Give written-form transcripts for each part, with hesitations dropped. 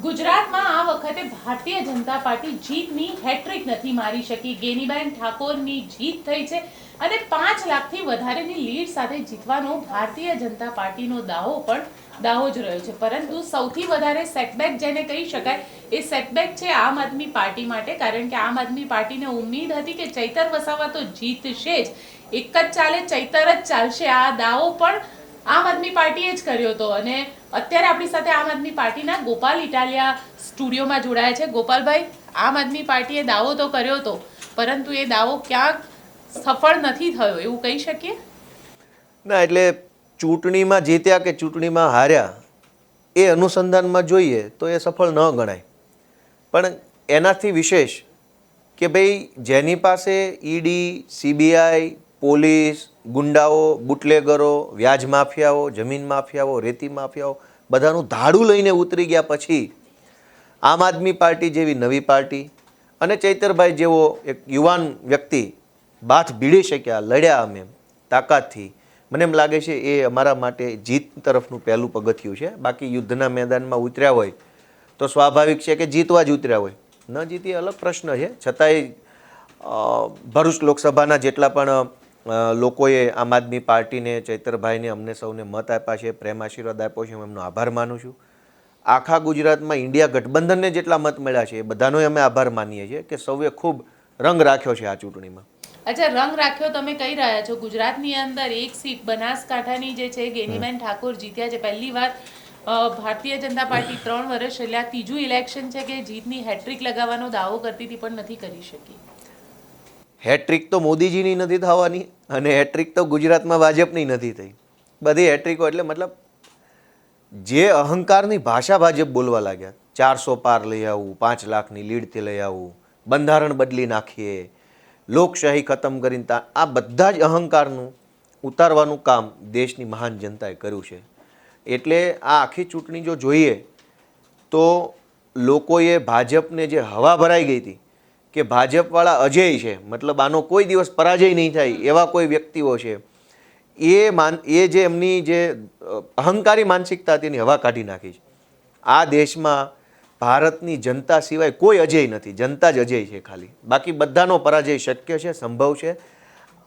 ગુજરાતમાં આ વખતે ભારતીય જનતા પાર્ટી જીતની હેટ્રિક નથી મારી શકી. ગેનીબેન ઠાકોરની જીત થઈ છે અને 5 લાખથી વધારેની લીડ સાથે જીતવાનો ભારતીય જનતા પાર્ટીનો દાવો જ રહ્યો છે. પરંતુ સૌથી વધારે સેટબેક જેને કહી શકાય એ સેટબેક છે આમ આદમી પાર્ટી માટે, કારણ કે આમ આદમી પાર્ટીને ઉમ્મીદ હતી કે ચૈતર વસાવા તો જીતશે જ, એક જ ચાલે ચૈતર જ ચાલશે, આ દાવો પણ આમ આદમી પાર્ટીએ જ કર્યો હતો. અને અત્યારે આપણી સાથે આમ આદમી પાર્ટીના ગોપાલ ઇટાલિયા સ્ટુડિયોમાં જોડાયા છે. ગોપાલભાઈ, આમ આદમી પાર્ટીએ દાવો તો કર્યો હતો, પરંતુ એ દાવો ક્યાંક સફળ નથી થયો એવું કહી શકીએ? ના, એટલે ચૂંટણીમાં જીત્યા કે ચૂંટણીમાં હાર્યા એ અનુસંધાનમાં જોઈએ તો એ સફળ ન ગણાય. પણ એનાથી વિશેષ કે ભાઈ જેની પાસે ઈડી, સીબીઆઈ, પોલીસ, ગુંડાઓ, બુટલેગરો, વ્યાજ માફિયાઓ, જમીન માફિયાઓ, રેતી માફિયાઓ બધાનું ધાડું લઈને ઉતરી ગયા પછી આમ આદમી પાર્ટી જેવી નવી પાર્ટી અને ચૈતરભાઈ જેવો એક યુવાન વ્યક્તિ બાથ ભીડી શક્યા, લડ્યા અમે તાકાતથી. મને એમ લાગે છે એ અમારા માટે જીત તરફનું પહેલું પગથિયું છે. બાકી યુદ્ધના મેદાનમાં ઉતર્યા હોય તો સ્વાભાવિક છે કે જીતવા જ ઉતર્યા હોય, ન જીતી અલગ પ્રશ્ન છે. છતાંય ભરૂચ લોકસભાના જેટલા પણ લોકોએ આમ આદમી પાર્ટીને, ચૈતરભાઈને, અમને સૌને મત આપ્યા છે, પ્રેમ આશીર્વાદ આપ્યો છે, હું એમનો આભાર માનું છું. આખા ગુજરાતમાં ઇન્ડિયા ગઠબંધનને જેટલા મત મળ્યા છે એ બધાનો અમે આભાર માનીએ છીએ કે સૌએ ખૂબ રંગ રાખ્યો છે આ ચૂંટણીમાં. અચ્છા, રંગ રાખ્યો તમે કહી રહ્યા છો. ગુજરાતની અંદર એક સીટ બનાસકાંઠાની જે છે ગેનીબેન ઠાકોર જીત્યા છે. પહેલી વાર ભારતીય જનતા પાર્ટી 3 વર્ષ એટલે આ ત્રીજું ઇલેક્શન છે કે જીતની હેટ્રિક લગાવવાનો દાવો કરતી હતી પણ નથી કરી શકી. હેટ્રિક તો મોદીજીની નથી થવાની અને હેટ્રિક તો ગુજરાતમાં ભાજપની નથી થઈ. બધી હેટ્રિકો એટલે મતલબ જે અહંકારની ભાષા ભાજપ બોલવા લાગ્યા, 400 પાર લઈ આવું, 5 લાખની લીડથી લઈ આવું, બંધારણ બદલી નાખીએ, લોકશાહી ખતમ કરીને, આ બધા જ અહંકારનું ઉતારવાનું કામ દેશની મહાન જનતાએ કર્યું છે. એટલે આ આખી ચૂંટણી જો જોઈએ તો લોકોએ ભાજપને જે હવા ભરાઈ ગઈ હતી કે ભાજપવાળા અજેય છે, મતલબ આનો કોઈ દિવસ પરાજય નહીં થાય એવા કોઈ વ્યક્તિઓ છે, એ જે એમની જે અહંકારી માનસિકતા હતી એની હવા કાઢી નાખી છે. આ દેશમાં ભારતની જનતા સિવાય કોઈ અજેય નથી, જનતા જ અજેય છે ખાલી, બાકી બધાનો પરાજય શક્ય છે, સંભવ છે.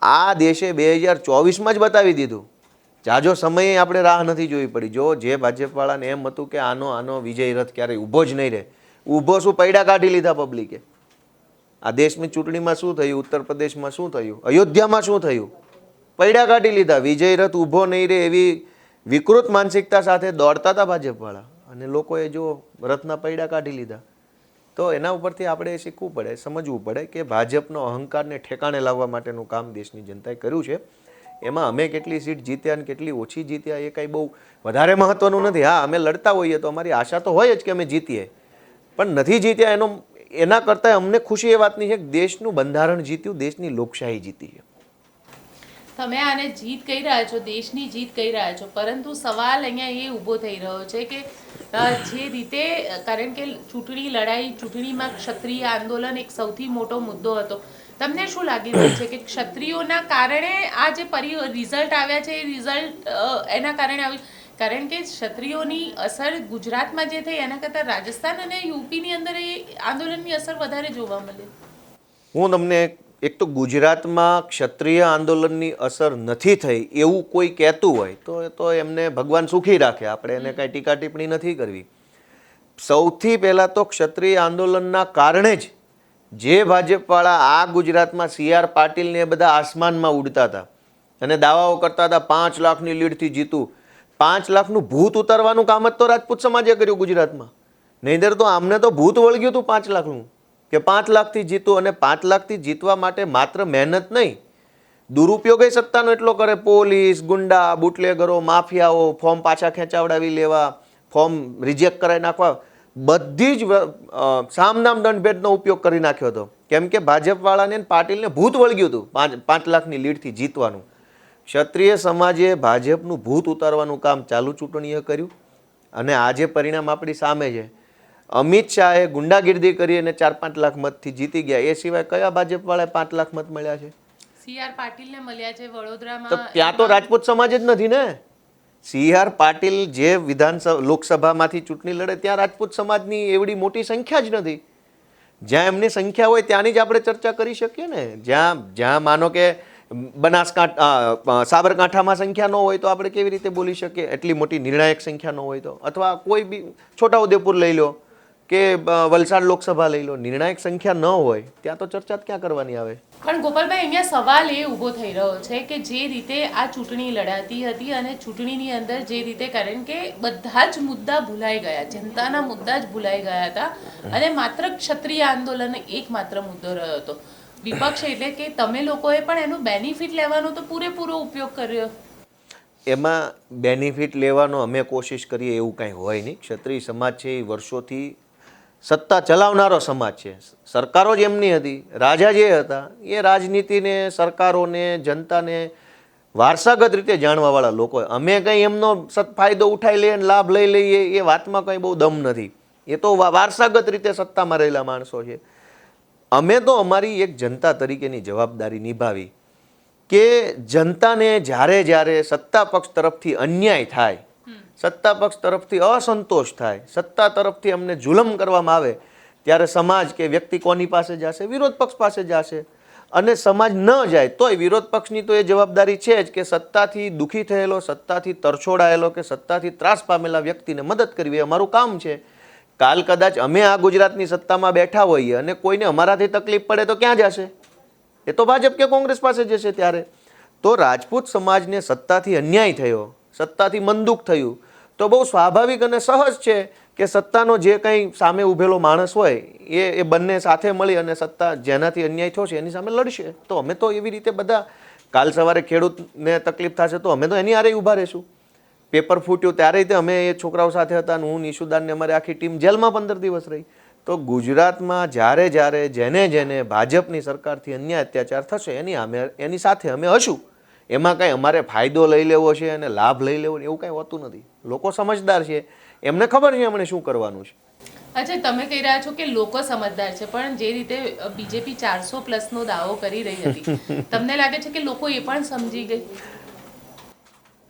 આ દેશે 2024માં જ બતાવી દીધું. જાજો સમયે આપણે રાહ નથી જોવી પડી. જો જે ભાજપવાળાને એમ હતું કે આનો વિજય રથ ક્યારેય ઊભો જ નહીં રહે, ઊભો શું પૈડા કાઢી લીધા પબ્લિકે. આ દેશની ચૂંટણીમાં શું થયું, ઉત્તર પ્રદેશમાં શું થયું, અયોધ્યામાં શું થયું, પૈડા કાઢી લીધા. વિજય રથ ઊભો નહીં રહે એવી વિકૃત માનસિકતા સાથે દોડતા હતા ભાજપવાળા અને લોકોએ જો રથના પૈડા કાઢી લીધા. તો એના ઉપરથી આપણે શીખવું પડે, સમજવું પડે કે ભાજપનો અહંકારને ઠેકાણે લાવવા માટેનું કામ દેશની જનતાએ કર્યું છે. એમાં અમે કેટલી સીટ જીત્યા અને કેટલી ઓછી જીત્યા એ કંઈ બહુ વધારે મહત્વનું નથી. હા, અમે લડતા હોઈએ તો અમારી આશા તો હોય જ કે અમે જીતીએ, પણ નથી જીત્યા એના કરતાં અમને ખુશી એ વાતની છે કે દેશનું બંધારણ જીત્યું, દેશની લોકશાહી જીતી છે. તમે આને જીત કહી રહ્યા છો, દેશની જીત કહી રહ્યા છો, પરંતુ સવાલ અહીંયા એ ઊભો થઈ રહ્યો છે કે જે રીતે, કારણ કે ચૂંટણીમાં ક્ષત્રિય આંદોલન એક સૌથી મોટો મુદ્દો હતો. તમને શું લાગી રહ્યું છે કે ક્ષત્રિયોના કારણે આ જે રિઝલ્ટ આવ્યા છે એ રિઝલ્ટ એના કારણે આવ્યું? કારણ કે ક્ષત્રિયોની અસર ગુજરાતમાં જે થઈ એના કરતાં રાજસ્થાન અને યુપીની અંદર એ આંદોલનની અસર વધારે જોવા મળે. હું તમને એક તો ગુજરાતમાં ક્ષત્રિય આંદોલનની અસર નથી થઈ એવું કોઈ કહેતું હોય તો એમને ભગવાન સુખી રાખે, આપણે એને કાંઈ ટીકા ટિપ્પણી નથી કરવી. સૌથી પહેલાં તો ક્ષત્રિય આંદોલનના કારણે જ જે ભાજપવાળા આ ગુજરાતમાં CR પાટીલને એ બધા આસમાનમાં ઉડતા હતા અને દાવાઓ કરતા હતા 5 લાખની લીડથી જીતું. 5 લાખનું ભૂત ઉતારવાનું કામ જ તો રાજપૂત સમાજે કર્યું ગુજરાતમાં. નહીંતર તો આમને તો ભૂત વળગ્યું હતું 5 લાખનું કે 5 લાખથી જીતું. અને 5 લાખથી જીતવા માટે માત્ર મહેનત નહીં, દુરુપયોગ સત્તાનો એટલો કરે. પોલીસ, ગુંડા, બુટલેગરો, માફિયાઓ, ફોર્મ પાછા ખેંચાવડાવી લેવા, ફોર્મ રિજેક્ટ કરાવી નાખવા, બધી જ સામનામ દંડભેદનો ઉપયોગ કરી નાખ્યો હતો. કેમ કે ભાજપવાળાને પાટીલને ભૂત વળગ્યું હતું 5 લાખની લીડથી જીતવાનું. ક્ષત્રિય સમાજે ભાજપનું ભૂત ઉતારવાનું કામ ચાલુ ચૂંટણીએ કર્યું અને આજે પરિણામ આપણી સામે છે. અમિત શાહે ગુંડાગીર્દી કરી અને 4-5 લાખ મતથી જીતી ગયા. એ સિવાય કયા ભાજપવાળાએ 5 લાખ મત મળ્યા છે? CR પાટીલને મળ્યા છે વડોદરામાં. તો ત્યાં તો રાજપૂત સમાજ જ નથી ને. સી.આર. પાટીલ જે વિધાનસભા લોકસભામાંથી ચૂંટણી લડે ત્યાં રાજપૂત સમાજની એવડી મોટી સંખ્યા જ નથી. જ્યાં એમની સંખ્યા હોય ત્યાંની જ આપણે ચર્ચા કરી શકીએ ને. જ્યાં જ્યાં માનો કે સાબરકાંઠામાં સંખ્યા ન હોય તો આપણે કેવી રીતે બોલી શકીએ? એટલી મોટી નિર્ણાયક સંખ્યા ન હોય તો, અથવા કોઈ બી છોટાઉદેપુર લઈ લો કે વલસાડ લોકસભા લઈ લો, નિર્ણાયક સંખ્યા ન હોય ત્યાં તો ચર્ચા જ ક્યાં કરવાની આવે? પણ ગોપાલભાઈ, અહીંયા સવાલ એ ઊભો થઈ રહ્યો છે કે જે રીતે આ ચૂંટણી લડાતી હતી અને ચૂંટણીની અંદર જે રીતે, કારણ કે બધા જ મુદ્દા ભૂલાઈ ગયા, જનતાના મુદ્દા જ ભૂલાઈ ગયા હતા અને માત્ર ક્ષત્રિય આંદોલન એકમાત્ર મુદ્દો રહ્યો હતો. વિપક્ષ એટલે કે તમે લોકોએ પણ એનું બેનિફિટ લેવાનો તો પૂરેપૂરો ઉપયોગ કર્યો. એમાં બેનિફિટ લેવાનો અમે કોશિશ કરીએ એવું કાંઈ હોય નહીં. ક્ષત્રિય સમાજ છે એ વર્ષોથી સત્તા ચલાવનારો સમાજ છે. સરકારો જ એમની હતી, રાજા જે હતા એ રાજનીતિને, સરકારોને, જનતાને વારસાગત રીતે જાણવાવાળા લોકો. અમે કંઈ એમનો ફાયદો ઉઠાઈ લઈએ, લાભ લઈ લઈએ, એ વાતમાં કંઈ બહુ દમ નથી. એ તો વારસાગત રીતે સત્તામાં રહેલા માણસો છે. અમે તો અમારી એક જનતા તરીકેની જવાબદારી નિભાવી કે જનતાને જ્યારે જ્યારે સત્તા પક્ષ તરફથી અન્યાય થાય, સત્તા પક્ષ તરફથી અસંતોષ થાય, સત્તા તરફથી અમને જુલમ કરવામાં આવે, ત્યારે સમાજ કે વ્યક્તિ કોની પાસે જશે? વિરોધ પક્ષ પાસે જશે. અને સમાજ ન જાય તોય વિરોધ પક્ષની તો એ જવાબદારી છે જ કે સત્તાથી દુઃખી થયેલો, સત્તાથી તરછોડાયેલો કે સત્તાથી ત્રાસ પામેલા વ્યક્તિને મદદ કરવી એ અમારું કામ છે. કાલ કદાચ અમે આ ગુજરાતની સત્તામાં બેઠા હોઈએ અને કોઈને અમારાથી તકલીફ પડે તો ક્યાં જશે? એ તો ભાજપ કે કોંગ્રેસ પાસે જશે. ત્યારે તો રાજપૂત સમાજને સત્તાથી અન્યાય થયો, સત્તાથી મનદુખ થયું તો બહુ સ્વાભાવિક અને સહજ છે કે સત્તાનો જે કંઈ સામે ઊભેલો માણસ હોય એ બંને સાથે મળી અને સત્તા જેનાથી અન્યાય થયો છે એની સામે લડશે. તો અમે તો એવી રીતે બધા, કાલ સવારે ખેડૂતને તકલીફ થશે તો અમે તો એની હારે ઊભા રહીશું. પેપર ફૂટ્યું ત્યારે અમે એ છોકરાઓ સાથે હતા અને હું, નિશુદાનને અમારી આખી ટીમ જેલમાં 15 દિવસ રહી. તો ગુજરાતમાં જ્યારે જ્યારે જેને જેને ભાજપની સરકારથી અન્યાય અત્યાચાર થશે એની સાથે અમે હશું. એમાં કાંઈ અમારે ફાયદો લઈ લેવો છે અને લાભ લઈ લેવો એવું કાંઈ હોતું નથી. લોકો સમજદાર છે, એમને ખબર છે એમણે શું કરવાનું છે. અચ્છા, તમે કહી રહ્યા છો કે લોકો સમજદાર છે, પણ જે રીતે બીજેપી 400+ નો દાવો કરી રહી હતી, તમને લાગે છે કે લોકો એ પણ સમજી ગઈ?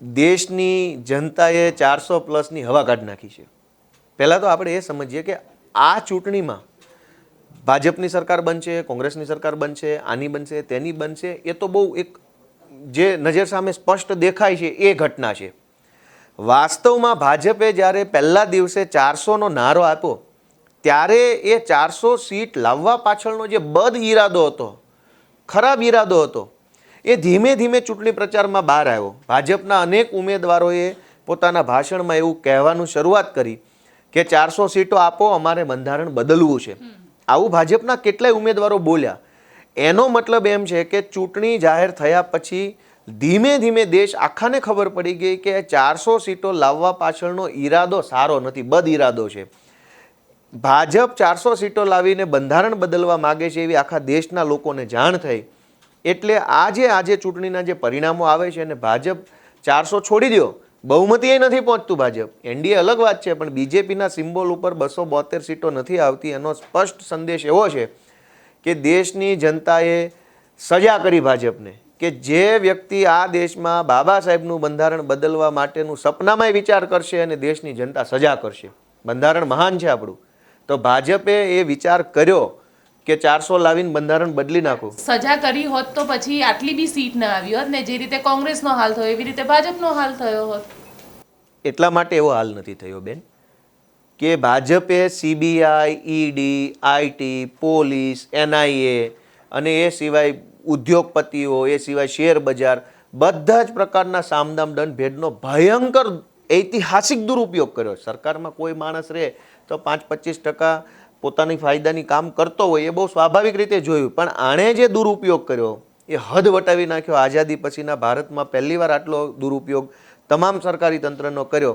દેશની જનતાએ 400+ હવા કાઢી નાખી છે. પહેલાં તો આપણે એ સમજીએ કે આ ચૂંટણીમાં ભાજપની સરકાર બનશે, કોંગ્રેસની સરકાર બનશે, આની બનશે, તેની બનશે, એ તો બહુ એક જે નજર સામે સ્પષ્ટ દેખાય છે એ ઘટના છે. વાસ્તવમાં ભાજપે જ્યારે પહેલા દિવસે 400નો નારો આપ્યો ત્યારે એ 400 સીટ લાવવા પાછળનો જે બદ ઈરાદો હતો, ખરાબ ઈરાદો હતો, એ ધીમે ધીમે ચૂંટણી પ્રચારમાં બહાર આવ્યો. ભાજપના અનેક ઉમેદવારોએ પોતાના ભાષણમાં એવું કહેવાનું શરૂઆત કરી કે 400 સીટો આપો, અમારે બંધારણ બદલવું છે. આવું ભાજપના કેટલાય ઉમેદવારો બોલ્યા. એનો મતલબ એમ છે કે ચૂંટણી જાહેર થયા પછી ધીમે ધીમે દેશ આખાને ખબર પડી ગઈ કે 400 સીટો લાવવા પાછળનો ઈરાદો સારો નથી, બદ ઈરાદો છે. ભાજપ 400 સીટો લાવીને બંધારણ બદલવા માગે છે એવી આખા દેશના લોકોને જાણ થઈ. એટલે આજે ચૂંટણીના જે પરિણામો આવે છે અને ભાજપ 400 છોડી દો, બહુમતી એ નથી પહોંચતું ભાજપ. એનડીએ અલગ વાત છે, પણ બીજેપીના સિમ્બોલ ઉપર 272 સીટો નથી આવતી. એનો સ્પષ્ટ સંદેશ એવો છે કે દેશની જનતાએ સજા કરી ભાજપને, કે જે વ્યક્તિ આ દેશમાં બાબા સાહેબનું બંધારણ બદલવા માટેનું સપનામાંય વિચાર કરશે અને દેશની જનતા સજા કરશે. બંધારણ મહાન છે આપણું. તો ભાજપે એ વિચાર કર્યો કે 400 લાવીને બંધારણ બદલી નાખું. સજા કરી હોત તો પછી આટલી બી સીટ ના આવી હોત ને. જે રીતે કોંગ્રેસનો હાલ થયો એવી રીતે ભાજપનો હાલ થયો હોત. એટલા માટે એવો હાલ નથી થયો બેન કે ભાજપે CBI, ED, IT, police, NIA અને એ સિવાય ઉદ્યોગપતિઓ, એ સિવાય શેર બજાર, બધા જ પ્રકારના સામદામ દંડ ભેદનો ભયંકર ઐતિહાસિક દુરુપયોગ કર્યો. સરકારમાં કોઈ માણસ રહે તો 5-25% પોતાની ફાયદાની કામ કરતો હોય એ બહુ સ્વાભાવિક રીતે જોયું, પણ આણે જે દુરુપયોગ કર્યો એ હદ વટાવી નાખ્યો. આઝાદી પછીના ભારતમાં પહેલીવાર આટલો દુરુપયોગ તમામ સરકારી તંત્રનો કર્યો,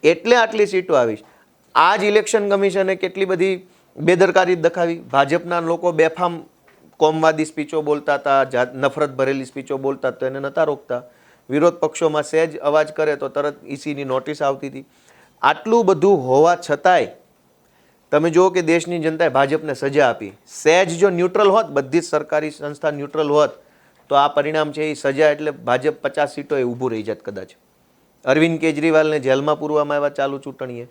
એટલે આટલી સીટો આવી. આ જ ઇલેક્શન કમિશને કેટલી બધી બેદરકારી દખાવી. ભાજપના લોકો બેફામ કોમવાદી સ્પીચો બોલતા હતા, નફરત ભરેલી સ્પીચો બોલતા તો એને નહોતા રોકતા. વિરોધ પક્ષોમાં સહેજ અવાજ કરે તો તરત ઈસીની નોટિસ આવતી હતી. આટલું બધું હોવા છતાંય તમે જુઓ કે દેશની જનતાએ ભાજપને સજા આપી. સહેજ જો ન્યુટ્રલ હોત, બધી જ સરકારી સંસ્થા ન્યુટ્રલ હોત તો આ પરિણામ છે એ સજા એટલે ભાજપ 50 સીટોએ ઊભું રહી જાત કદાચ. અરવિંદ કેજરીવાલને જેલમાં પૂરવામાં આવ્યા ચાલુ ચૂંટણીએ.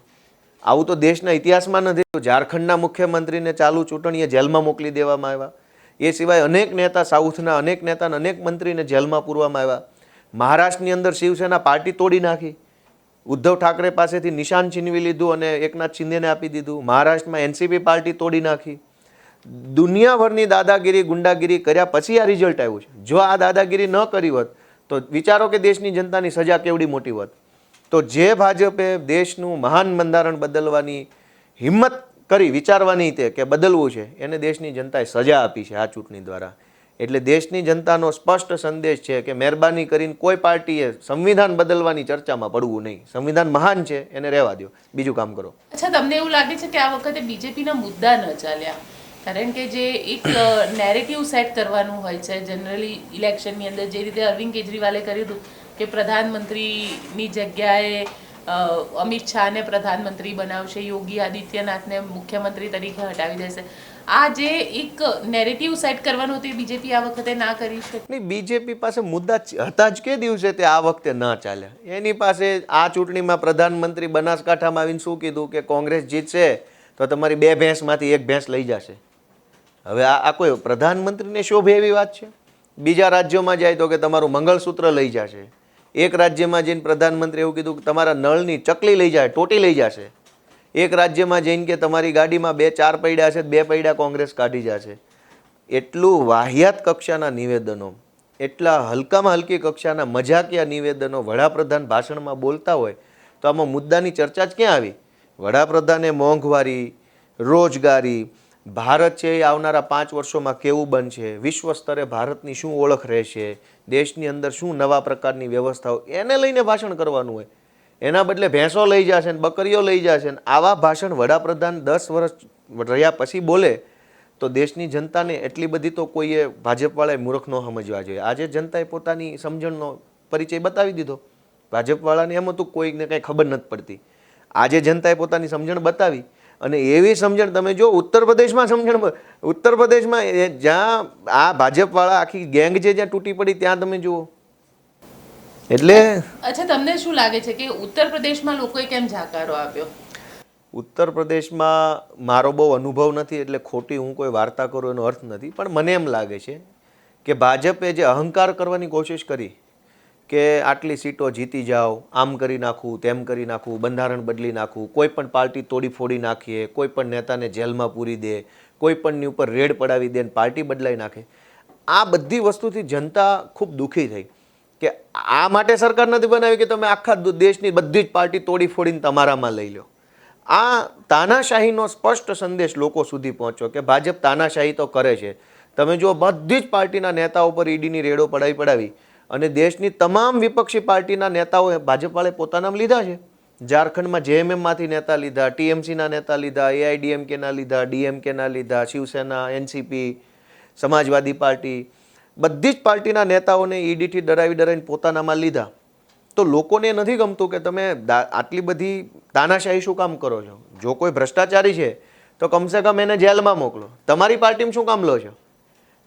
આવું તો દેશના ઇતિહાસમાં નથી. ઝારખંડના મુખ્યમંત્રીને ચાલુ ચૂંટણીએ જેલમાં મોકલી દેવામાં આવ્યા. એ સિવાય અનેક નેતા, સાઉથના અનેક નેતાને, અનેક મંત્રીને જેલમાં પૂરવામાં આવ્યા. મહારાષ્ટ્રની અંદર શિવસેના પાર્ટી તોડી નાખી. ઉદ્ધવ ઠાકરે પાસેથી નિશાન છીનવી લીધું અને એકનાથ શિંદેને આપી દીધું. મહારાષ્ટ્રમાં એનસીપી પાર્ટી તોડી નાખી. દુનિયાભરની દાદાગીરી, ગુંડાગીરી કર્યા પછી આ રિઝલ્ટ આવ્યું છે. જો આ દાદાગીરી ન કરી હોત તો વિચારો કે દેશની જનતાની સજા કેવડી મોટી હોત. તો જે ભાજપે દેશનું મહાન બંધારણ બદલવાની હિંમત કરી, વિચારવાની તે કે બદલવું છે, એને દેશની જનતાએ સજા આપી છે આ ચૂંટણી દ્વારા. એટલે દેશની જનતાનો સ્પષ્ટ સંદેશ છે કે મહેરબાની કરીને કોઈ પાર્ટીએ સંવિધાન બદલવાની ચર્ચામાં પડવું નહીં. સંવિધાન મહાન છે, એને રહેવા દો, બીજું કામ કરો. અચ્છા, તમને એવું લાગે છે કે આ વખતે બીજેપીના મુદ્દા ન ચાલ્યા? કારણ કે જે એક નેરેટિવ સેટ કરવાનું હોય છે જનરલી ઇલેક્શનની અંદર, જે રીતે અરવિંદ કેજરીવાલે કર્યું હતું કે પ્રધાનમંત્રીની જગ્યાએ અમિત શાહને પ્રધાનમંત્રી બનાવશે, યોગી આદિત્યનાથને મુખ્યમંત્રી તરીકે હટાવી દેશે. આ જે એક નેરેટિવ સેટ કરવાનું હતું એ બીજેપી આ વખતે ના કરી શકે નહીં. બીજેપી પાસે મુદ્દા હતા જ કે દિવસે તે આ વખતે ના ચાલ્યા. એની પાસે આ ચૂંટણીમાં પ્રધાનમંત્રી બનાસકાંઠામાં આવીને શું કીધું કે કોંગ્રેસ જીતશે તો તમારી 2 ભેંસમાંથી 1 ભેંસ લઈ જશે. હવે આ કોઈ પ્રધાનમંત્રીને શોભે એવી વાત છે? બીજા રાજ્યોમાં જાય તો કે તમારું મંગળસૂત્ર લઈ જશે. એક રાજ્યમાં જઈને પ્રધાનમંત્રી એવું કીધું કે તમારા નળની ચકલી લઈ જાય, ટોટી લઈ જશે. એક રાજ્યમાં જઈને કે તમારી ગાડીમાં 2-4 પૈડા છે, 2 પૈડા કોંગ્રેસ કાઢી જશે. એટલું વાહિયાત કક્ષાના નિવેદનો, એટલા હલકામાં હલકી કક્ષાના મજાકિયા નિવેદનો વડાપ્રધાન ભાષણમાં બોલતા હોય તો આમાં મુદ્દાની ચર્ચા જ ક્યાં આવી? વડાપ્રધાને મોંઘવારી, રોજગારી, ભારત છે એ આવનારા 5 વર્ષોમાં કેવું બનશે, વિશ્વ સ્તરે ભારતની શું ઓળખ રહેશે, દેશની અંદર શું નવા પ્રકારની વ્યવસ્થાઓ, એને લઈને ભાષણ કરવાનું હોય. એના બદલે ભેંસો લઈ જશે ને બકરીઓ લઈ જશે ને આવા ભાષણ વડાપ્રધાન 10 વર્ષ રહ્યા પછી બોલે તો દેશની જનતાને એટલી બધી તો કોઈએ ભાજપવાળાએ મૂર્ખ ન સમજવા જોઈએ. આજે જનતાએ પોતાની સમજણનો પરિચય બતાવી દીધો. ભાજપવાળાને એમ હતું કોઈને કંઈ ખબર નથી પડતી. આજે જનતાએ પોતાની સમજણ બતાવી અને એવી સમજણ તમે જો ઉત્તર પ્રદેશમાં જ્યાં આ ભાજપવાળા આખી ગેંગ છે જ્યાં તૂટી પડી ત્યાં તમે જુઓ. એટલે અચ્છા, તમને શું લાગે છે કે ઉત્તર પ્રદેશમાં લોકોએ કેમ જાકારો આપ્યો? ઉત્તર પ્રદેશમાં મારો બહુ અનુભવ નથી એટલે ખોટી હું કોઈ વાર્તા કરું એનો અર્થ નથી, પણ મને એમ લાગે છે કે ભાજપે જે અહંકાર કરવાની કોશિશ કરી કે આટલી સીટો જીતી જાઓ, આમ કરી નાખું, તેમ કરી નાખું, બંધારણ બદલી નાખું, કોઈ પણ પાર્ટી તોડી ફોડી નાખીએ, કોઈ પણ નેતાને જેલમાં પૂરી દે, કોઈ પણની ઉપર રેડ પડાવી દે, પાર્ટી બદલાઈ નાખે. આ બધી વસ્તુથી જનતા ખૂબ દુઃખી થઈ કે આ માટે સરકાર નથી બનાવી કે તમે આખા દેશની બધી જ પાર્ટી તોડી ફોડીને તમારામાં લઈ લો. આ તાનાશાહીનો સ્પષ્ટ સંદેશ લોકો સુધી પહોંચ્યો કે ભાજપ તાનાશાહી તો કરે છે. તમે જો બધી જ પાર્ટીના નેતાઓ પર ઈડીની રેડો પડાવી અને દેશની તમામ વિપક્ષી પાર્ટીના નેતાઓએ ભાજપવાળે પોતાનામાં લીધા છે. ઝારખંડમાં જેએમએમમાંથી નેતા લીધા, ટીએમસીના નેતા લીધા, એઆઈડીએમકેના લીધા, ડીએમકેના લીધા, શિવસેના, એનસીપી, સમાજવાદી પાર્ટી, બધી જ પાર્ટીના નેતાઓને ઈડીથી ડરાવીને પોતાનામાં લીધા. તો લોકોને નથી ગમતું કે તમે આટલી બધી તાનાશાહી શું કામ કરો છો? જો કોઈ ભ્રષ્ટાચારી છે તો કમસે કમ એને જેલમાં મોકલો, તમારી પાર્ટીમાં શું કામ લો છો?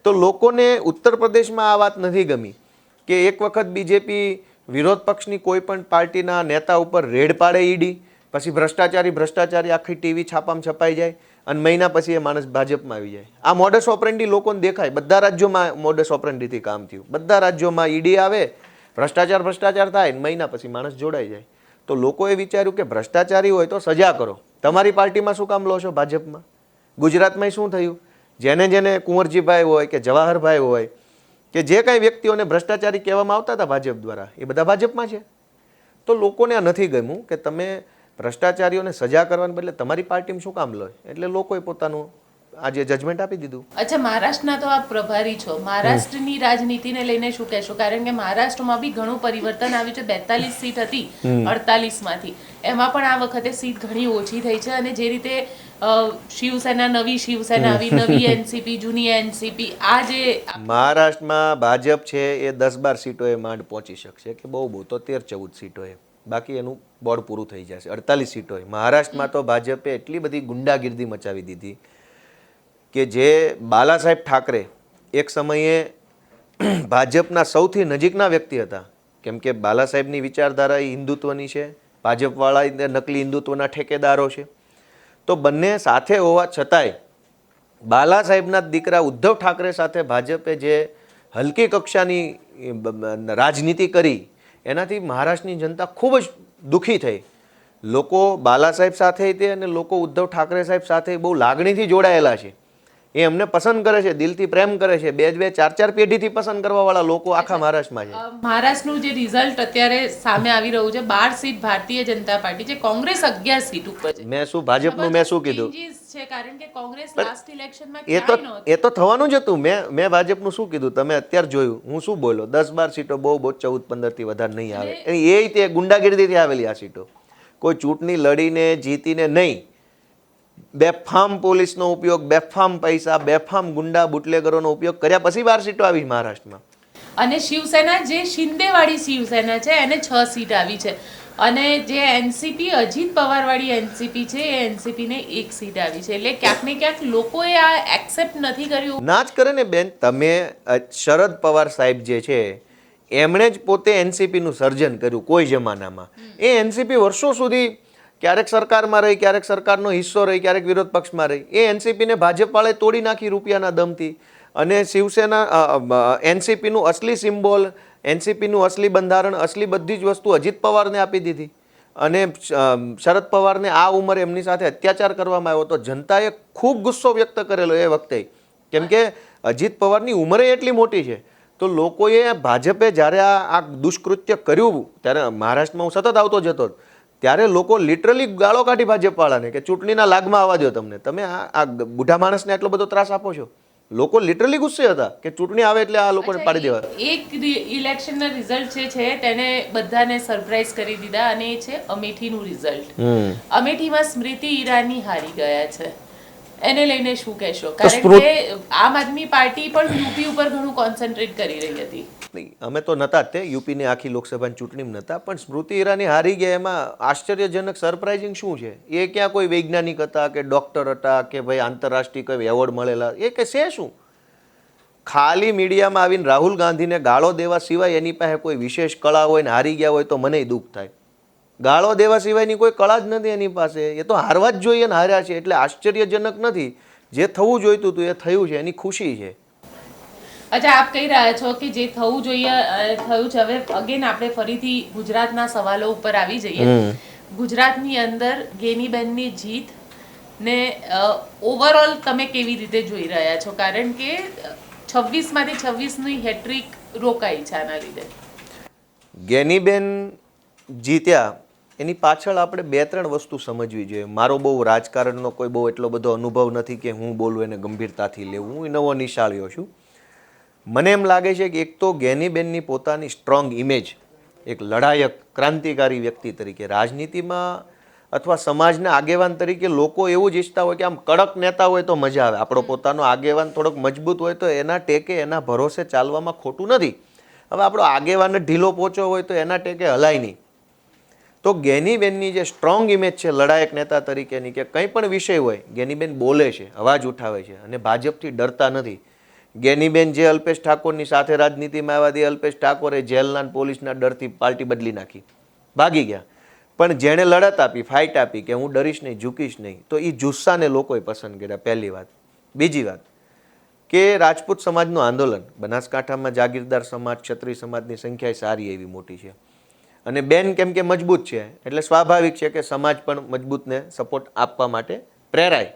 તો લોકોને ઉત્તર પ્રદેશમાં આ વાત નથી ગમી કે એક વખત બીજેપી વિરોધ પક્ષની કોઈ પણ પાર્ટીના નેતા ઉપર રેડ પાડે ઈડી, પછી ભ્રષ્ટાચારી આખી ટીવી છાપામાં છપાઈ જાય અને મહિના પછી એ માણસ ભાજપમાં આવી જાય. આ મોડસ ઓપરેન્ડી લોકોને દેખાય. બધા રાજ્યોમાં મોડસ ઓપરેન્ડીથી કામ થયું. બધા રાજ્યોમાં ઈડી આવે, ભ્રષ્ટાચાર થાય ને મહિના પછી માણસ જોડાઈ જાય. તો લોકોએ વિચાર્યું કે ભ્રષ્ટાચારી હોય તો સજા કરો. તમારી પાર્ટીમાં શું કામ લો છો ભાજપમાં? ગુજરાતમાં શું થયું? જેને કુંવરજીભાઈ હોય કે જવાહરભાઈ હોય કે જે કાંઈ વ્યક્તિઓને ભ્રષ્ટાચારી કહેવામાં આવતા હતા ભાજપ દ્વારા, એ બધા ભાજપમાં છે. તો લોકોને આ નથી ગમ્યું કે તમે ભ્રષ્ટાચારીઓને સજા કરવાને બદલે તમારી પાર્ટીમાં શું કામ લો. એટલે લોકોએ પોતાનું આજે જજમેન્ટ આપી દીધું. અચ્છા, મહારાષ્ટ્રના તો આપ પ્રભારી છો. મહારાષ્ટ્રની રાજનીતિને લઈને શું કહેશો? કારણ કે મહારાષ્ટ્રમાં બી ઘણું પરિવર્તન આવ્યું છે. 42 સીટ હતી 48 માંથી, એમાં પણ આ વખતે સીટ ઘણી ઓછી થઈ છે. અને જે રીતે શિવસેના, નવી શિવસેના આવી, નવી એનસીપી, જૂની એનસીપી, આ જે મહારાષ્ટ્રમાં ભાજપ છે એ 10-12 સીટોએ માંડ પહોંચી શકશે કે બહુ તો 13-14 સીટોએ, બાકી એનું બોર્ડ પૂરું થઈ જશે. 48 સીટોએ મહારાષ્ટ્રમાં તો ભાજપે એટલી બધી ગુંડાગીર્દી મચાવી દીધી કે જે બાલા સાહેબ ઠાકરે એક સમયે ભાજપના સૌથી નજીકના વ્યક્તિ હતા કેમ કે બાલા સાહેબની વિચારધારા એ હિન્દુત્વની છે, ભાજપવાળા નકલી હિન્દુત્વના ઠેકેદારો છે. તો બંને સાથે હોવા છતાંય બાલા સાહેબના દીકરા ઉદ્ધવ ઠાકરે સાથે ભાજપે જે હલકી કક્ષાની રાજનીતિ કરી એનાથી મહારાષ્ટ્રની જનતા ખૂબ જ દુઃખી થઈ. લોકો બાલા સાહેબ સાથે તે અને લોકો ઉદ્ધવ ઠાકરે સાહેબ સાથે બહુ લાગણીથી જોડાયેલા છે. એ અમને પસંદ કરે છે, દિલથી પ્રેમ કરે છે. બે ચાર પેઢીથી પસંદ કરવાવાળા લોકો આખા મહારાષ્ટ્રમાં છે. મહારાષ્ટ્રનું જે રિઝલ્ટ અત્યારે સામે આવી રહ્યું છે, 12 સીટ ભારતીય જનતા પાર્ટી છે, કોંગ્રેસ 11 સીટ ઉપર છે. મેં શું કીધું છે કારણ કે કોંગ્રેસ લાસ્ટ ઇલેક્શનમાં એ તો થવાનું જ હતું. મેં ભાજપનું શું કીધું તમે અત્યારે જોયું. હું શું બોલ્યો? 10-12 સીટો બહુ 14-15 થી વધારે નહીં આવે. એ તે ગુંડાગીરીથી આવેલી આ સીટો. કોઈ ચૂંટણી લડીને જીતીને નહીં. બેફામ પોલીસનો ઉપયોગ, બેફામ પૈસા, બેફામ ગુંડા બુટલેગરોનો ઉપયોગ કર્યા પછી 12 સીટો આવી મહારાષ્ટ્રમાં. અને શિવસેના જે શિંદેવાળી શિવસેના છે એને 6 સીટ આવી છે. અને જે એનસીપી અજીત પવારવાળી એનસીપી છે એ એનસીપીને 1 સીટ આવી છે. એટલે ક્યાંક ને ક્યાંક લોકોએ આ એક્સેપ્ટ નથી કર્યું. ના જ કરે ને બેન. તમે શરદ પવાર સાહેબ જે છે એમણે જ પોતે એનસીપીનું સર્જન કર્યું કોઈ જમાનામાં. એ એનસીપી વર્ષો સુધી ક્યારેક સરકારમાં રહી, ક્યારેક સરકારનો હિસ્સો રહી, ક્યારેક વિરોધ પક્ષમાં રહી. એ એનસીપીને ભાજપવાળાએ તોડી નાખી રૂપિયાના દમથી. અને શિવસેના એનસીપીનું અસલી સિમ્બોલ, એનસીપીનું અસલી બંધારણ, અસલી બધી જ વસ્તુ અજીત પવારને આપી દીધી. અને શરદ પવારને આ ઉંમરે એમની સાથે અત્યાચાર કરવામાં આવ્યો તો જનતાએ ખૂબ ગુસ્સો વ્યક્ત કરેલો એ વખતે. કેમ કે અજીત પવારની ઉંમરે એટલી મોટી છે. તો લોકોએ ભાજપે જ્યારે આ દુષ્કૃત્ય કર્યું ત્યારે મહારાષ્ટ્રમાં હું સતત આવતો જતો ત્યારે લોકો લિટરલી ગાળો કાઢી ભાજપવાળાને કે ચૂંટણીના લાગમાં આવવા દો તમને, તમે આ બુઢા માણસને આટલો બધો ત્રાસ આપો છો. લોકો લિટરલી ગુસ્સે હતા કે ચૂંટણી આવે એટલે આ લોકોને પાડી દેવા. એક ઇલેક્શનના રિઝલ્ટ જે છે તેને બધાને સરપ્રાઈઝ કરી દીધા અને એ છે અમેઠીનું રિઝલ્ટ. અમેઠીમાં સ્મૃતિ ઈરાની હારી ગયા છે. એને લઈને શું કહેશો? કારણ કે આમ આદમી પાર્ટી પણ યુપી ઉપર ઘણું કોન્સન્ટ્રેટ કરી રહી હતી. નહીં, અમે તો નતા જ તે યુપીની આખી લોકસભાની ચૂંટણીમાં નતા. પણ સ્મૃતિ ઈરાની હારી ગયા એમાં આશ્ચર્યજનક સરપ્રાઇઝિંગ શું છે? એ ક્યાં કોઈ વૈજ્ઞાનિક હતા કે ડોક્ટર હતા કે ભાઈ આંતરરાષ્ટ્રીય કોઈ એવોર્ડ મળેલા? એ કે છે શું? ખાલી મીડિયામાં આવીને રાહુલ ગાંધીને ગાળો દેવા સિવાય એની પાસે કોઈ વિશેષ કળા હોય ને હારી ગયા હોય તો મને દુઃખ થાય. ગાળો દેવા સિવાયની કોઈ કળા જ નથી એની પાસે. એ તો હારવા જ જોઈએ ને હાર્યા છે એટલે આશ્ચર્યજનક નથી. જે થવું જોઈતું હતું એ થયું છે, એની ખુશી છે. અચ્છા, આપ કહી રહ્યા છો કે જે થવું જોઈએ થયું છે. હવે અગેન આપણે ફરીથી ગુજરાતના સવાલો ઉપર આવી જઈએ. ગુજરાતની અંદર ગેનીબેનની જીત ને ઓવરઓલ તમે કેવી રીતે જોઈ રહ્યા છો? કારણ કે 26માંથી 26ની હેટ્રિક રોકાઈ છે આના લીધે. ગેનીબેન જીત્યા એની પાછળ આપણે 2-3 વસ્તુ સમજવી જોઈએ. મારો બહુ રાજકારણનો કોઈ બહુ એટલો બધો અનુભવ નથી કે હું બોલું એને ગંભીરતાથી લેવું. હું નવો નિશાળ્યો છું. મને એમ લાગે છે કે એક તો ગેનીબેનની પોતાની સ્ટ્રોંગ ઇમેજ, એક લડાયક ક્રાંતિકારી વ્યક્તિ તરીકે રાજનીતિમાં અથવા સમાજના આગેવાન તરીકે લોકો એવું જ ઈચ્છતા હોય કે આમ કડક નેતા હોય તો મજા આવે. આપણો પોતાનો આગેવાન થોડોક મજબૂત હોય તો એના ટેકે એના ભરોસે ચાલવામાં ખોટું નથી. હવે આપણો આગેવાન ઢીલો પોચો હોય તો એના ટેકે હલાય નહીં. તો ગેનીબેનની જે સ્ટ્રોંગ ઇમેજ છે લડાયક નેતા તરીકેની, કે કંઈ પણ વિષય હોય ગેનીબેન બોલે છે, અવાજ ઉઠાવે છે અને ભાજપથી ડરતા નથી. ગેનીબેન જે અલ્પેશ ઠાકોરની સાથે રાજનીતિમાં આવ્યા તે અલ્પેશ ઠાકોરે જેલના પોલીસના ડરથી પાર્ટી બદલી નાખી, ભાગી ગયા. પણ જેણે લડત આપી, ફાઇટ આપી કે હું ડરીશ નહીં, ઝૂકીશ નહીં, તો એ જુસ્સાને લોકોએ પસંદ કર્યા. પહેલી વાત. બીજી વાત કે રાજપૂત સમાજનું આંદોલન, બનાસકાંઠામાં જાગીરદાર સમાજ, ક્ષત્રિય સમાજની સંખ્યા સારી એવી મોટી છે. અને બેન કેમ કે મજબૂત છે એટલે સ્વાભાવિક છે કે સમાજ પણ મજબૂતને સપોર્ટ આપવા માટે પ્રેરાય.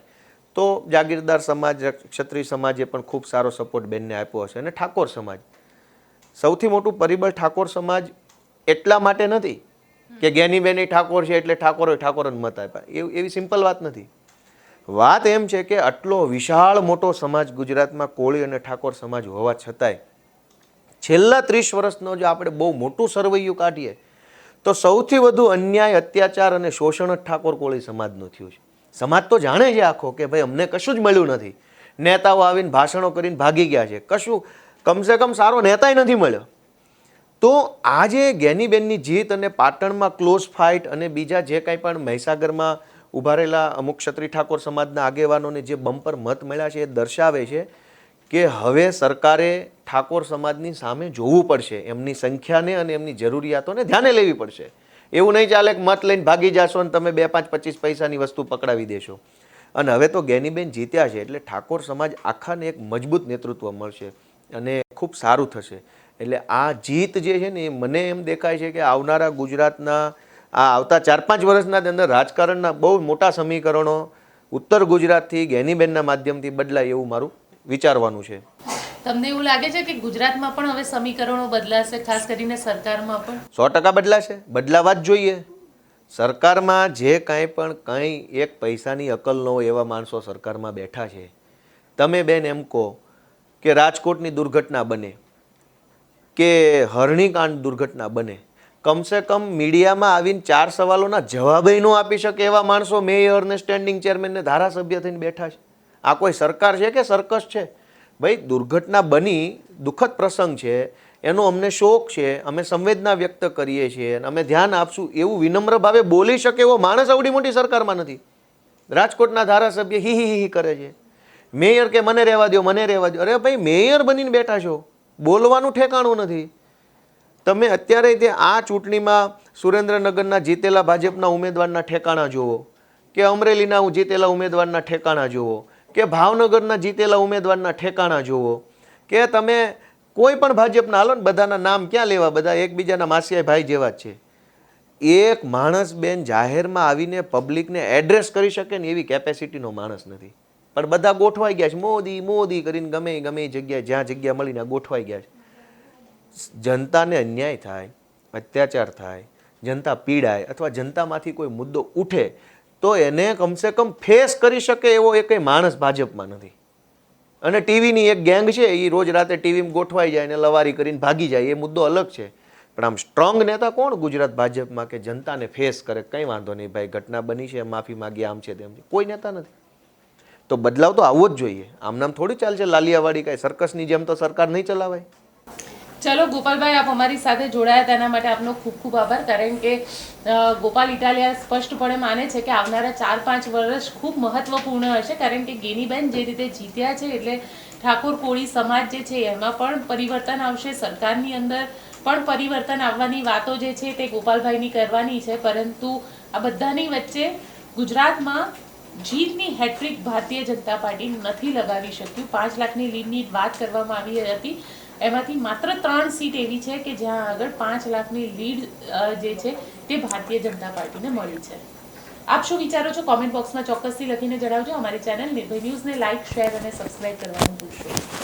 તો જાગીરદાર સમાજ, ક્ષત્રિય સમાજે પણ ખૂબ સારો સપોર્ટ બેનને આપ્યો હશે. અને ઠાકોર સમાજ, સૌથી મોટું પરિબળ ઠાકોર સમાજ એટલા માટે નથી કે ગેનીબેન ઠાકોર છે એટલે ઠાકોરને મત આપ્યા. એવી સિમ્પલ વાત નથી. વાત એમ છે કે આટલો વિશાળ મોટો સમાજ ગુજરાતમાં કોળી અને ઠાકોર સમાજ હોવા છતાંય છેલ્લા 30 વર્ષનો જો આપણે બહુ મોટું સરવૈયું કાઢીએ તો સૌથી વધુ અન્યાય, અત્યાચાર અને શોષણ જ ઠાકોર કોળી સમાજનું થયું છે. સમાજ તો જાણે છે આખો કે ભાઈ અમને કશું જ મળ્યું નથી. નેતાઓ આવીને ભાષણો કરીને ભાગી ગયા છે, કશું કમસે કમ સારો નેતાય નથી મળ્યો. તો આજે ગેનીબેનની જીત અને પાટણમાં ક્લોઝ ફાઇટ અને બીજા જે કાંઈ પણ મહીસાગરમાં ઉભા રહેલા અમુક ક્ષત્રિય ઠાકોર સમાજના આગેવાનોને જે બમ્પર મત મળ્યા છે એ દર્શાવે છે કે હવે સરકારે ઠાકોર સમાજની સામે જોવું પડશે, એમની સંખ્યાને અને એમની જરૂરિયાતોને ધ્યાને લેવી પડશે. એવું નહીં ચાલે કે મત લઈને ભાગી જશો અને તમે 2, 5, 25 પૈસાની વસ્તુ પકડાવી દેશો. અને હવે તો ગેનીબેન જીત્યા છે એટલે ઠાકોર સમાજ આખાને એક મજબૂત નેતૃત્વ મળશે અને ખૂબ સારું થશે. એટલે આ જીત જે છે ને એ મને એમ દેખાય છે કે આવનારા ગુજરાતના આ આવતા 4-5 વર્ષના અંદર રાજકારણના બહુ મોટા સમીકરણો ઉત્તર ગુજરાતથી ગેનીબેનના માધ્યમથી બદલાય એવું મારું વિચારવાનું છે. તમને એવું લાગે છે કે ગુજરાતમાં પણ હવે સમીકરણો બદલાશે, ખાસ કરીને સરકારમાં પણ? 100% બદલાશે, બદલાવા જ જોઈએ. સરકારમાં જે કાંઈ પણ કંઈ એક પૈસાની અકલ ન હોય એવા માણસો સરકારમાં બેઠા છે. તમે બેન એમ કહો કે રાજકોટની દુર્ઘટના બને કે હરણીકાંડ દુર્ઘટના બને, કમસે કમ મીડિયામાં આવીને 4 સવાલોના જવાબય ન આપી શકે એવા માણસો મેયરને, સ્ટેન્ડિંગ ચેરમેનને, ધારાસભ્ય થઈને બેઠા છે. આ કોઈ સરકાર છે કે સર્કસ છે? ભાઈ, દુર્ઘટના બની, દુઃખદ પ્રસંગ છે, એનો અમને શોક છે, અમે સંવેદના વ્યક્ત કરીએ છીએ અને અમે ધ્યાન આપશું એવું વિનમ્ર ભાવે બોલી શકે એવો માણસ આવડી મોટી સરકારમાં નથી. રાજકોટના ધારાસભ્ય હી હી હી કરે છે, મેયર કે મને રહેવા દો, મને રહેવા દો. અરે ભાઈ, મેયર બનીને બેઠા છો, બોલવાનું ઠેકાણું નથી. તમે અત્યારે તે આ ચૂંટણીમાં સુરેન્દ્રનગરના જીતેલા ભાજપના ઉમેદવારના ઠેકાણા જુઓ, કે અમરેલીના જીતેલા ઉમેદવારના ઠેકાણા જુઓ, કે ભાવનગરના જીતેલા ઉમેદવારના ઠેકાણા જુઓ, કે તમે કોઈ પણ ભાજપના હાલો ને, બધાના નામ ક્યાં લેવા, બધા એકબીજાના માસિયા ભાઈ જેવા જ છે. એક માણસ બેન જાહેરમાં આવીને પબ્લિકને એડ્રેસ કરી શકે ને એવી કેપેસિટીનો માણસ નથી. પણ બધા ગોઠવાઈ ગયા છે, મોદી મોદી કરીને ગમે જગ્યાએ જ્યાં જગ્યા મળીને ગોઠવાઈ ગયા છે. જનતાને અન્યાય થાય, અત્યાચાર થાય, જનતા પીડાય અથવા જનતામાંથી કોઈ મુદ્દો ઉઠે તો એને કમસે કમ ફેસ કરી શકે એવો એક માણસ ભાજપમાં નથી. અને ટીવીની એક ગેંગ છે, એ રોજ રાતે ટીવીમાં ગોઠવાઈ જાય અને લવારી કરીને ભાગી જાય, એ મુદ્દો અલગ છે. પણ આમ સ્ટ્રોંગ નેતા કોણ ગુજરાત ભાજપમાં કે જનતાને ફેસ કરે? કંઈ વાંધો નહીં ભાઈ, ઘટના બની છે, માફી માગી, આમ છે તેમ છે, કોઈ નેતા નથી. તો બદલાવ તો આવવો જ જોઈએ. આમ નામ થોડી ચાલશે લાલિયાવાડી, કાંઈ સર્કસની જેમ તો સરકાર નહીં ચલાવાય. ચલો ગોપાલભાઈ, આપ અમારી સાથે જોડાયા તેના માટે આપનો ખૂબ ખૂબ આભાર. કારણ કે ગોપાલ ઇટાલિયા સ્પષ્ટપણે માને છે કે આવનારા 4-5 વર્ષ ખૂબ મહત્વપૂર્ણ હશે. કારણ કે ગેનીબેન જે રીતે જીત્યા છે એટલે ઠાકોર કોળી સમાજ જે છે એમાં પણ પરિવર્તન આવશે, સરકારની અંદર પણ પરિવર્તન આવવાની વાતો જે છે તે ગોપાલભાઈની કરવાની છે. પરંતુ આ બધાની વચ્ચે ગુજરાતમાં જીતની હેટ્રિક ભારતીય જનતા પાર્ટી નથી લગાવી શક્યું. 5 લાખની લીડની વાત કરવામાં આવી હતી, એમાંથી માત્ર 3 સીટ એવી છે કે જ્યાં આગળ 5 લાખની લીડ જે છે તે ભારતીય જનતા પાર્ટીને મળી છે. આપ શું વિચારો છો? કોમેન્ટ બોક્સમાં ચોક્કસથી લખીને જણાવજો. અમારી ચેનલ નિર્ભય ન્યૂઝને લાઇક, શેર અને સબસ્ક્રાઇબ કરવાનું ભૂલશો.